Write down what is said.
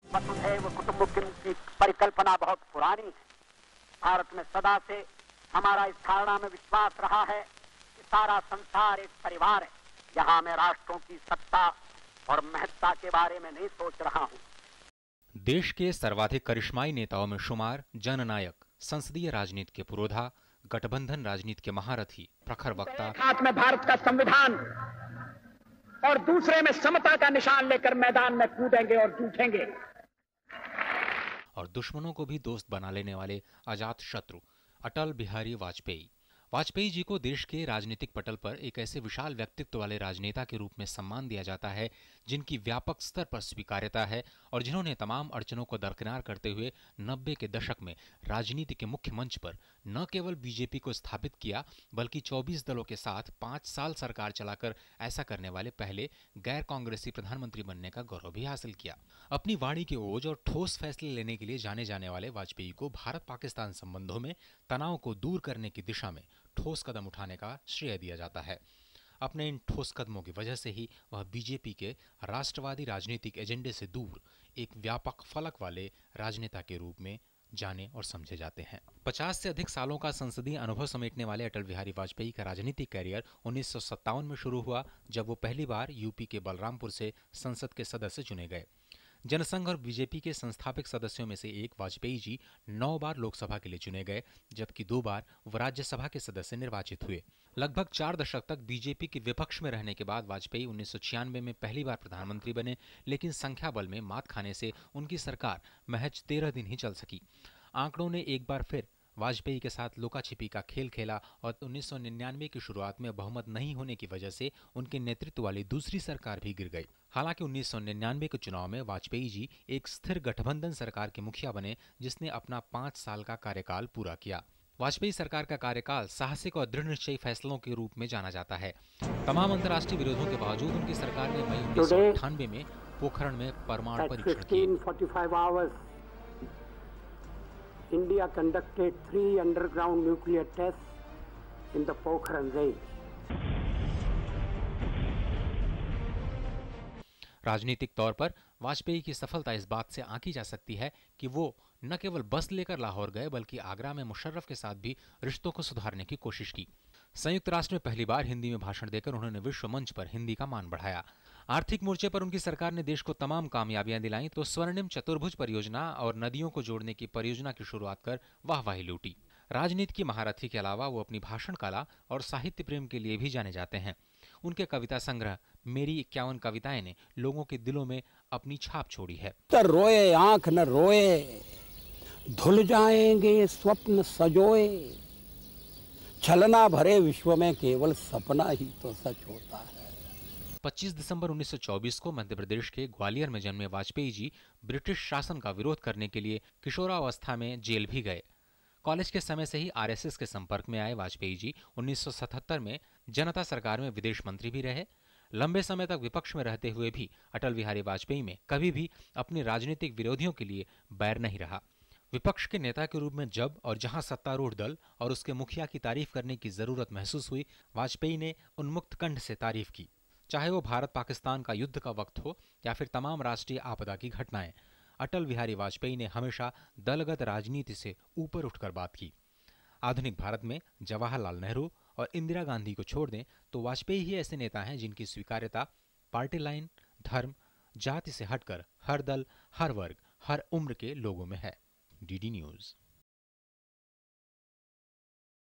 वसुधैव कुटुंबकम की परिकल्पना बहुत पुरानी है। भारत में सदा से हमारा इस धारणा में विश्वास रहा है कि सारा संसार एक परिवार है। यहाँ मैं राष्ट्रों की सत्ता और महत्ता के बारे में नहीं सोच रहा हूँ। देश के सर्वाधिक करिश्माई नेताओं में शुमार जननायक, संसदीय राजनीति के पुरोधा, गठबंधन राजनीति के महारथी, प्रखर वक्ता, हाथ में भारत का संविधान और दूसरे में समता का निशान लेकर मैदान में कूदेंगे और जूझेंगे। और दुश्मनों को भी दोस्त बना लेने वाले अजात शत्रु अटल बिहारी वाजपेयी। वाजपेयी जी को देश के राजनीतिक पटल पर एक ऐसे विशाल व्यक्तित्व वाले राजनेता के रूप में सम्मान दिया जाता है जिनकी व्यापक स्तर पर स्वीकार्यता है और जिन्होंने तमाम अड़चनों को दरकिनार करते हुए 90 के दशक में राजनीति के मुख्य मंच पर न केवल बीजेपी को स्थापित किया बल्कि 24 दलों के साथ 5 साल सरकार चलाकर ऐसा करने वाले पहले गैर कांग्रेसी प्रधानमंत्री बनने का गौरव भी हासिल किया। अपनी वाणी के ओज और ठोस फैसले लेने के लिए जाने जाने वाले वाजपेयी को भारत पाकिस्तान संबंधों में तनाव को दूर करने की दिशा में ठोस कदम उठाने का श्रेय दिया जाता है। अपने इन ठोस कदमों की वजह से ही वह बीजेपी के राष्ट्रवादी राजनीतिक एजेंडे से दूर एक व्यापक फलक वाले राजनेता के रूप में जाने और समझे जाते हैं। 50 से अधिक सालों का संसदीय अनुभव समेटने वाले अटल बिहारी वाजपेयी का राजनीतिक करियर 1957 में शुरू हुआ, जब वो पहली बार यूपी के बलरामपुर से संसद के सदस्य चुने गए। जनसंघ और बीजेपी के संस्थापक सदस्यों में से एक वाजपेयी जी 9 बार लोकसभा के लिए चुने गए, जबकि 2 बार वो राज्यसभा के सदस्य निर्वाचित हुए। लगभग 4 दशक तक बीजेपी के विपक्ष में रहने के बाद वाजपेयी 1996 में पहली बार प्रधानमंत्री बने, लेकिन संख्या बल में मात खाने से उनकी सरकार महज 13 दिन ही चल सकी। आंकड़ों ने एक बार फिर वाजपेयी के साथ लुका छिपी का खेल खेला और 1999 की शुरुआत में बहुमत नहीं होने की वजह से उनके नेतृत्व वाली दूसरी सरकार भी गिर गई। हालांकि 1999 के चुनाव में वाजपेयी जी एक स्थिर गठबंधन सरकार के मुखिया बने, जिसने अपना 5 साल का कार्यकाल पूरा किया। वाजपेयी सरकार का कार्यकाल साहसिक और दृढ़ निश्चयी फैसलों के रूप में जाना जाता है। तमाम अंतर्राष्ट्रीय विरोधों के बावजूद उनकी सरकार ने मई 1998 में पोखरण में परमाणु परीक्षण किए। India conducted 3 underground nuclear tests in the Pokhran range. राजनीतिक तौर पर वाजपेयी की सफलता इस बात से आंकी जा सकती है कि वो न केवल बस लेकर लाहौर गए बल्कि आगरा में मुशर्रफ के साथ भी रिश्तों को सुधारने की कोशिश की। संयुक्त राष्ट्र में पहली बार हिंदी में भाषण देकर उन्होंने विश्व मंच पर हिंदी का मान बढ़ाया। आर्थिक मोर्चे पर उनकी सरकार ने देश को तमाम कामयाबियां दिलाईं तो स्वर्णिम चतुर्भुज परियोजना और नदियों को जोड़ने की परियोजना की शुरुआत कर वाहवाही लूटी। राजनीति की महारथी के अलावा वो अपनी भाषण कला और साहित्य प्रेम के लिए भी जाने जाते हैं। उनके कविता संग्रह मेरी 51 कविताएं ने लोगों के दिलों में अपनी छाप छोड़ी है। रोए आंख न रोए, धुल जाएंगे स्वप्न सजोए, छलना भरे विश्व में केवल सपना ही तो सच होता है। 25 दिसंबर 1924 को मध्य प्रदेश के ग्वालियर में जन्मे वाजपेयी जी ब्रिटिश शासन का विरोध करने के लिए किशोरावस्था में जेल भी गए। कॉलेज के समय से ही आरएसएस के संपर्क में आए वाजपेयी जी 1977 में जनता सरकार में विदेश मंत्री भी रहे। लंबे समय तक विपक्ष में रहते हुए भी अटल बिहारी वाजपेयी में कभी भी अपने राजनीतिक विरोधियों के लिए बैर नहीं रहा। विपक्ष के नेता के रूप में जब और जहां सत्तारूढ़ दल और उसके मुखिया की तारीफ करने की जरूरत महसूस हुई, वाजपेयी ने उन्मुक्त कंठ से तारीफ की, चाहे वो भारत पाकिस्तान का युद्ध का वक्त हो या फिर तमाम राष्ट्रीय आपदा की घटनाएं। अटल बिहारी वाजपेयी ने हमेशा दलगत राजनीति से ऊपर उठकर बात की। आधुनिक भारत में जवाहरलाल नेहरू और इंदिरा गांधी को छोड़ दें तो वाजपेयी ही ऐसे नेता हैं जिनकी स्वीकार्यता पार्टी लाइन, धर्म, जाति से हटकर हर दल, हर वर्ग, हर उम्र के लोगों में है। DD news.